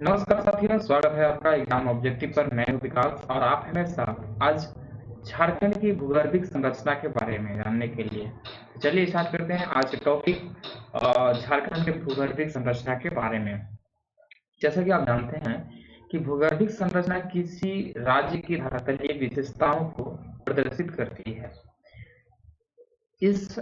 नमस्कार साथियों, स्वागत है आपका एग्जाम ऑब्जेक्टिव पर। मैं हूं विकास और आप हैं मेरे साथ आज झारखंड की भूगर्भिक संरचना के बारे में जानने के लिए। चलिए स्टार्ट करते हैं आज के टॉपिक झारखंड के भूगर्भिक संरचना के बारे में। जैसा कि आप जानते हैं कि भूगर्भिक संरचना किसी राज्य की धरातलीय विशेषताओं को प्रदर्शित करती है। इस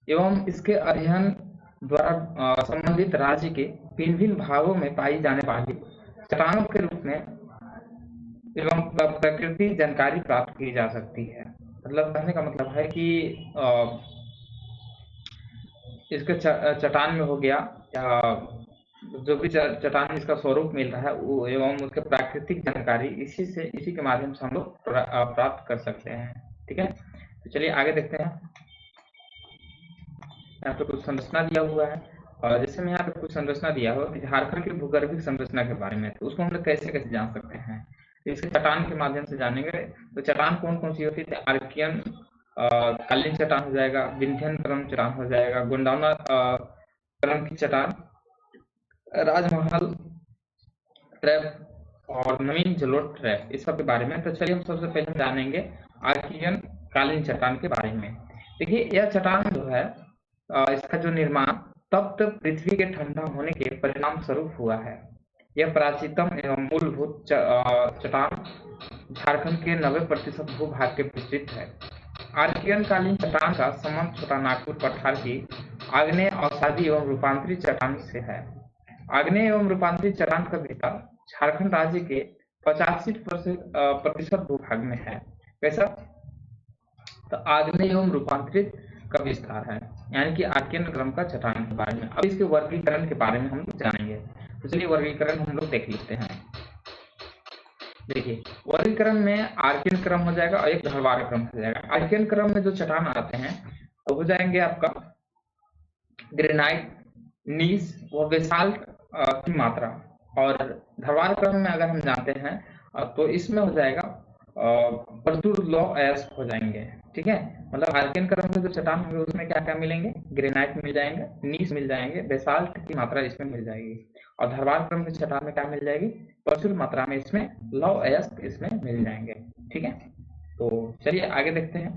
एवं इसके अध्ययन द्वारा संबंधित राज्य के भिन्न भिन्न भागों में पाई जाने वाली चट्टानों के रूप में एवं प्राकृतिक जानकारी प्राप्त की जा सकती है। मतलब कहने का मतलब है कि इसके चट्टान में हो गया या जो भी चट्टान इसका स्वरूप मिल रहा है वो एवं उसके प्राकृतिक जानकारी इसी के माध्यम से हम लोग प्राप्त कर सकते हैं। ठीक है, तो चलिए आगे देखते हैं। यहाँ पे कुछ संरचना दिया हुआ है और जैसे मैं यहाँ पे कुछ संरचना दिया हो झारखंड की भूगर्भिक संरचना के बारे में, तो उसको हम लोग कैसे कैसे जान सकते हैं, इसके चट्टान के माध्यम से जानेंगे। तो चट्टान कौन कौन सी होती है? आर्कियन कालीन चट्टान हो जाएगा, विंध्यन क्रम चट्टान हो जाएगा, गोंडवाना क्रम की चट्टान, राजमहल ट्रैप और नवीन जलोढ़ ट्रैप, इस सब के बारे में। तो चलिए हम सबसे पहले जानेंगे आर्कियन कालीन चट्टान के बारे में। देखिए यह चट्टान जो है इसका जो निर्माण तप्त पृथ्वी के ठंडा होने के परिणाम स्वरूप हुआ है। यह प्राचीनतम एवं मूलभूत चट्टान झारखंड के 90% भूभाग के विस्तृत है। आर्कियन कालीन चट्टान का संबंध छोटा नागपुर पठार की आग्नेय अवसादी एवं रूपांतरित चट्टान से है। आग्नेय एवं रूपांतरित चट्टान का विस्तार झारखंड राज्य के 85% भूभाग में है। कैसा? तो आग्नेय एवं रूपांतरित का विस्तार है, यानी कि आर्कियन क्रम का चट्टान के बारे में। अब इसके वर्गीकरण के बारे में हम लोग जानेंगे। तो चलिए वर्गीकरण हम लोग देख लेते हैं। देखिए वर्गीकरण में आर्कियन क्रम हो जाएगा और एक ढलवार क्रम हो जाएगा। आर्कियन क्रम में जो चट्टान आते हैं तो हो जाएंगे आपका ग्रेनाइट, नीस व बेसाल्ट की मात्रा। और ढलवार क्रम में अगर हम जानते हैं तो इसमें हो जाएगा प्रचुर लौ अयस्क हो जाएंगे। ठीक है, मतलब आर्कियन क्रम में जो चट्टान होंगे उसमें क्या क्या मिलेंगे? ग्रेनाइट मिल जाएंगे, नीस मिल जाएंगे, बेसाल्ट की मात्रा इसमें मिल जाएगी। और ढलवार क्रम के चट्टान में क्या मिल जाएगी? प्रचुर मात्रा में इसमें लौ अयस्क इसमें मिल जाएंगे। ठीक है, तो चलिए आगे देखते हैं।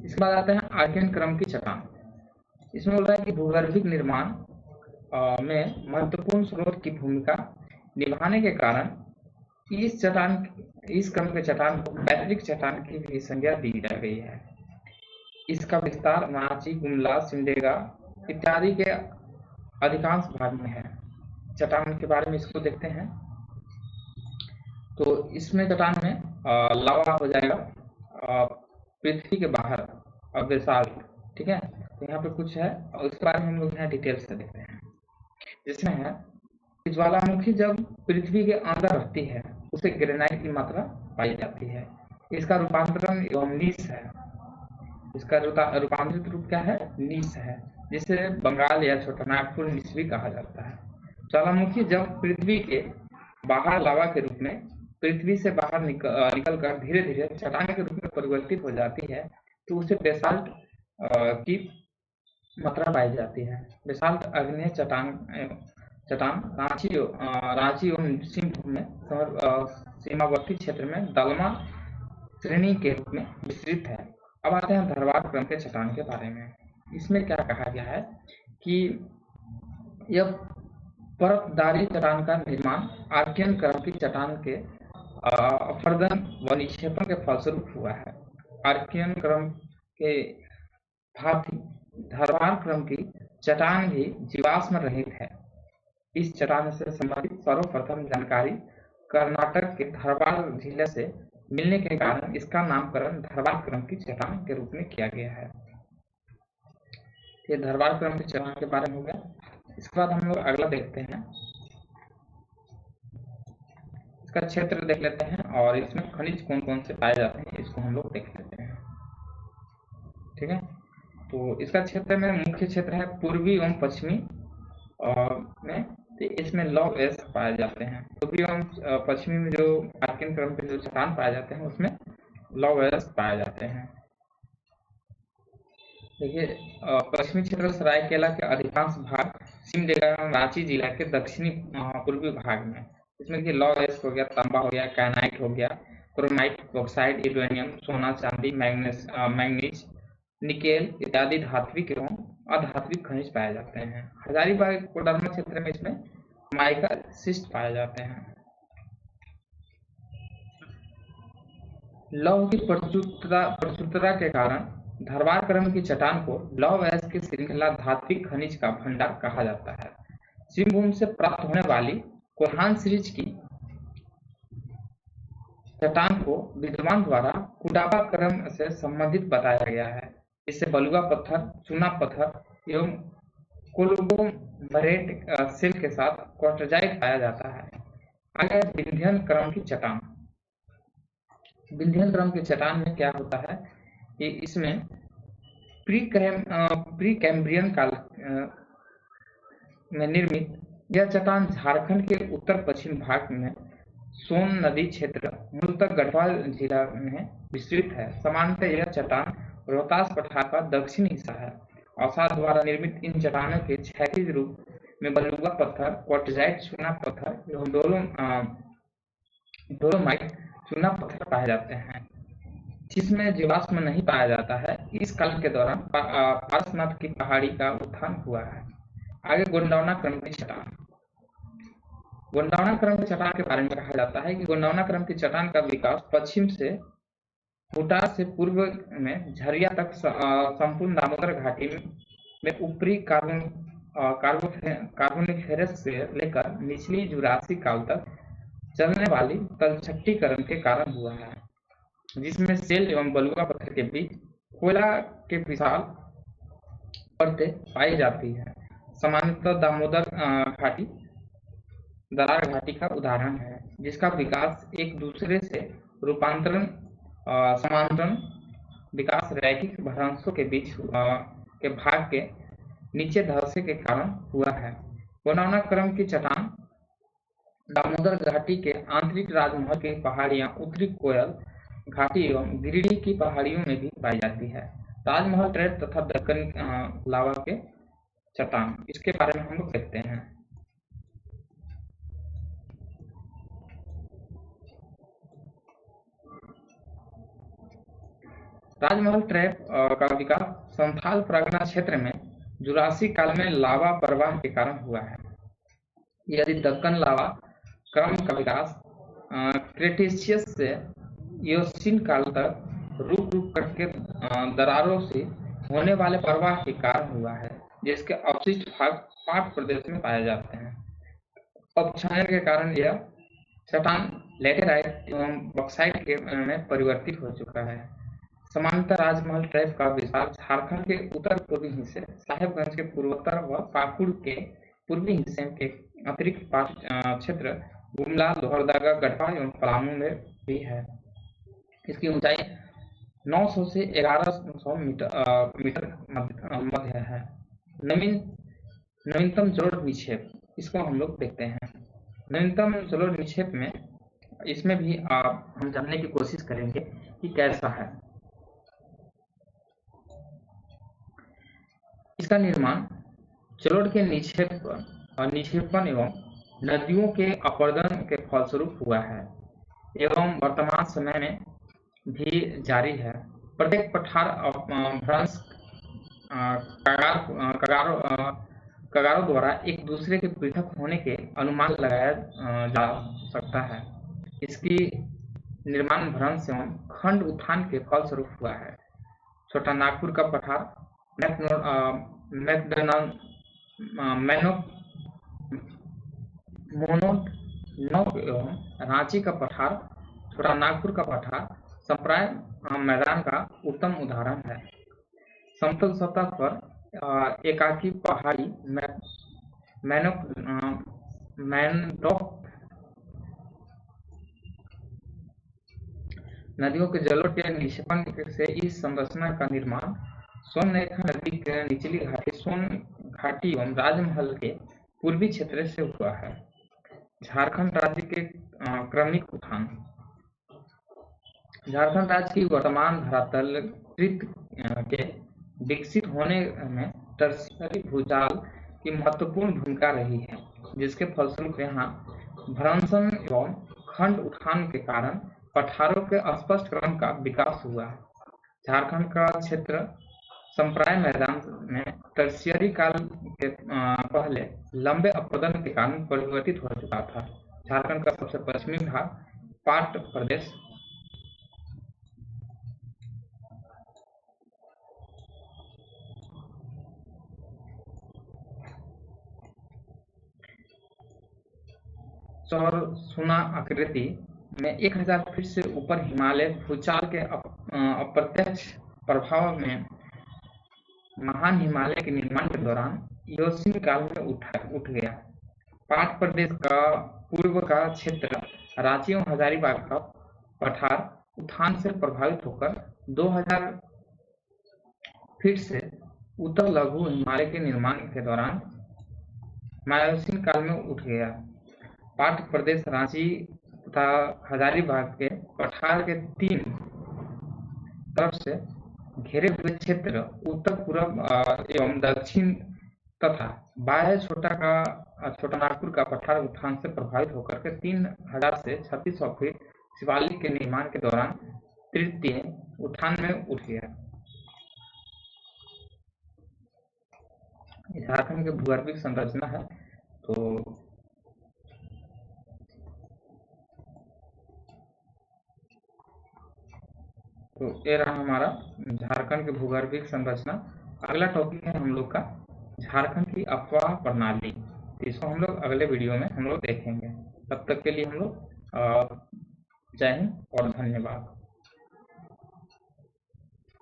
इसके बाद आते हैं आर्कियन क्रम की चट्टान। इसमें बोल रहा है कि भूगर्भिक निर्माण में महत्वपूर्ण स्रोत की भूमिका निभाने के कारण इस क्रम के चट्टान को पैतृक चट्टान की भी संज्ञा दी जा गई है। इसका विस्तार रांची, गुमला, सिमडेगा इत्यादि के अधिकांश भाग में है। चट्टान के बारे में इसको देखते हैं। तो इसमें चट्टान में लावा हो जाएगा पृथ्वी के बाहर और बेसाल्ट। ठीक है, तो यहाँ पे कुछ है और उसके बारे में हम लोग यहाँ डिटेल से देखते हैं। जिसमें है ज्वालामुखी जब पृथ्वी के अंदर रहती है उसे ग्रेनाइट की मात्रा पाई जाती है। इसका रूपांतरण एवं नीस है। इसका रूपांतरित रूप क्या है? नीस है, जिसे बंगाल या छोटा नागपुर नीस भी कहा जाता है। ज्वालामुखी जब पृथ्वी के बाहर लावा के रूप में पृथ्वी से बाहर निकल कर धीरे धीरे चट्टान के रूप में परिवर्तित हो जाती है तो उसे बेसाल्ट की मात्रा पाई जाती है। बेसाल्ट अग्नेय चट्टान रांची एवं सिंहभूम में सीमावर्ती क्षेत्र में दलमा श्रेणी के रूप में विस्तृत है। अब आते हैं ढलवार क्रम के चट्टान के बारे में। इसमें क्या कहा गया है कि यह परतदारी चट्टान का निर्माण आर्कियन क्रम की चट्टान के अपरदन व निक्षेपण के फलस्वरूप हुआ है। आर्कियन क्रम के भांति ढलवार क्रम की चट्टान भी जीवाश्म रहित है। इस चट्टान से संबंधित सर्वप्रथम जानकारी कर्नाटक के धरवार जिले से मिलने के कारण इसका नामकरण धरवार क्रम की चट्टान के रूप में किया गया है। ये धरवार क्रम की चट्टान के बारे में हो गया। इसके बाद हम लोग अगला देखते हैं। इसका क्षेत्र देख लेते हैं और इसमें खनिज कौन कौन से पाए जाते हैं इसको हम लोग देख लेते हैं। ठीक है, तो इसका क्षेत्र में मुख्य क्षेत्र है पूर्वी एवं पश्चिमी में। तो इसमें लौ अयस्क पाए जाते हैं। पूर्वी एवं पश्चिमी में जो आर्कियन क्रम के जो चट्टान पाए जाते हैं उसमें लौ अयस्क पाए जाते हैं। देखिए, पश्चिमी क्षेत्र सरायकेला के अधिकांश भाग सिमडेगा एवं रांची जिला के दक्षिणी पूर्वी भाग में। इसमें देखिए लौह अयस्क हो गया, तांबा हो गया, कैनाइट हो गया, क्रोमाइट, बॉक्साइट, यूरेनियम, सोना, चांदी, मैग्नीज, निकेल इत्यादि धात्विक एवं अधात्विक खनिज पाए जाते हैं। हजारीबाग कोडरमा क्षेत्र में इसमें माइका शिस्ट पाए जाते हैं। लौह की प्रचुरता के कारण धरवार क्रम की चट्टान को लौह अयस्क की श्रृंखला धात्विक खनिज का भंडार कहा जाता है। सिंहभूम से प्राप्त होने वाली कोल्हान सीरीज की चट्टान को विद्वान द्वारा कुडाबा क्रम से संबंधित बताया गया है। इससे बलुआ पत्थर, चूना पत्थर एवं कोलगोमरेट सेल के साथ क्वार्टजाइट पाया जाता है। आगे विंध्यन क्रम की चट्टान। विंध्यन क्रम की चट्टान में क्या होता है कि इसमें प्री कैम्ब्रियन काल में निर्मित यह चट्टान झारखंड के उत्तर पश्चिम भाग में सोन नदी क्षेत्र मूलतः गढ़वाल जिला में विस्तृत है। सामान्यतः यह चट्टान रोहतास पठार का दक्षिणी हिस्सा है। अवसाद द्वारा निर्मित इन चट्टानों के क्षैतिज रूप में बलुआ पत्थर, क्वार्टजाइट, चूना पत्थर एवं डोलोमाइट चूना पत्थर पाए जाते हैं, जिसमें जीवाश्म नहीं पाया जाता है। इस काल के दौरान पारसनाथ की पहाड़ी का उत्थान हुआ है। आगे गोंडवाना क्रम की चट्टान। गोंडवाना क्रम की चट्टान के बारे में कहा जाता है कि गोंडवाना क्रम की चट्टान का विकास पश्चिम से फुटार से पूर्व में झरिया तक संपूर्ण दामोदर घाटी में ऊपरी कार्बोनिफेरस से लेकर निचली जुरासिक काल तक चलने वाली तलछट्टीकरण के कारण हुआ है, जिसमें सेल एवं बलुआ पत्थर के बीच कोयला के विशाल परतें पाई जाती है। सामान्यतः दामोदर घाटी दरार घाटी का उदाहरण है, जिसका विकास एक दूसरे से समांतरण विकास रैखिक भ्रंशों के बीच के भाग के नीचे धंसे के कारण हुआ है। गोंडवाना क्रम की चट्टान दामोदर घाटी के आंतरिक राजमहल की पहाड़ियां, उत्तरी कोयल घाटी एवं गिरिडीह की पहाड़ियों में भी पाई जाती है। राजमहल ट्रैप तथा दक्कन लावा के चट्टान, इसके बारे में हम लोग देखते हैं। राजमहल ट्रैप का विकास संथाल परगना क्षेत्र में जुरासिक काल में लावा प्रवाह के कारण हुआ है। यदि दक्कन लावा क्रम का विकास क्रेटेशियस से इयोसीन काल तक रुक करके दरारों से होने वाले प्रवाह के कारण हुआ है, जिसके अवशिष्ट भाग पाक प्रदेश में पाए जाते हैं। अपक्षायन के कारण यह चट्टान लेटेराइट एवं बॉक्साइट में परिवर्तित हो चुका है। सामान्यतः राजमहल ट्रैप का विस्तार झारखंड के उत्तर पूर्वी हिस्से, साहेबगंज के पूर्वोत्तर व पाकुड़ के पूर्वी हिस्से के अतिरिक्त क्षेत्र गुमला, लोहरदगा, गढ़वा एवं पलामू में भी है। इसकी ऊंचाई 900 से 1100 मीटर मध्य है। नवीनतम जलोढ़ निक्षेप, इसको हम लोग देखते हैं। नवीनतम जलोढ़ निक्षेप में इसमें भी हम जानने की कोशिश करेंगे कि कैसा है। इसका निर्माण जलोढ़ के निक्षेपण एवं नदियों के अपरदन के फलस्वरूप हुआ है एवं वर्तमान समय में भी जारी है। प्रत्येक पठार भ्रंश कगारों द्वारा एक दूसरे के पृथक होने के अनुमान लगाया जा सकता है। इसकी निर्माण भ्रंश एवं खंड उत्थान के फलस्वरूप हुआ है। छोटा नागपुर का पठार मोनोडनोक एवं रांची का पठार, छोटा नागपुर का पठार संप्राय मैदान का उत्तम उदाहरण है। समतल सतह पर एकाकी पहाड़ी मैनग्रोव नदियों के जलोढ़ के निक्षेपण से इस संरचना का निर्माण सोनरेखा नदी के निचली घाटी सोन घाटी एवं राजमहल के पूर्वी क्षेत्र से हुआ है। झारखंड राज्य के क्रमिक उत्थान। झारखंड राज्य की वर्तमान धरातल कृत के विकसित होने में टर्शियरी भूजाल की महत्वपूर्ण भूमिका रही है, जिसके फलस्वरूप यहाँ भ्रंशन एवं खंड उठान के कारण पठारों के स्पष्ट क्रम का विकास हुआ। झारखंड का क्षेत्र संप्राय मैदान में टर्शियरी काल के पहले लंबे अपरदन के कारण परिवर्तित हो चुका था। झारखंड का सबसे पश्चिमी भाग पाट प्रदेश सौर सुना आकृति में 1000 फीट से ऊपर हिमालय भूचाल के अप्रत्यक्ष प्रभाव में महान हिमालय के निर्माण के दौरान इयोसीन काल में उठ गया। पाट प्रदेश का पूर्व का क्षेत्र रांची और हजारीबाग का पठार उठान से प्रभावित होकर 2000 फीट से उत्तर लघु हिमालय के निर्माण के दौरान मायोसीन काल में उठ गया। पाट प्रदेश रांची तथा हजारीबाग के पठार के 3 तरफ से घेरे हुए क्षेत्र उत्तर पूर्व एवं दक्षिण तथा बाह्य छोटा नागपुर का पठार उठान से प्रभावित होकर के 3000 से 3600 फीट शिवालिक के निर्माण के दौरान तृतीय उठान में उठ गया। झारखंड की भूगर्भिक संरचना है। तो ये रहा हमारा झारखंड की भूगर्भिक संरचना। अगला टॉपिक है हम लोग का झारखंड की अफवाह प्रणाली। इसको हम लोग अगले वीडियो में हम लोग देखेंगे। तब तक के लिए हम लोग जय हिंद और धन्यवाद।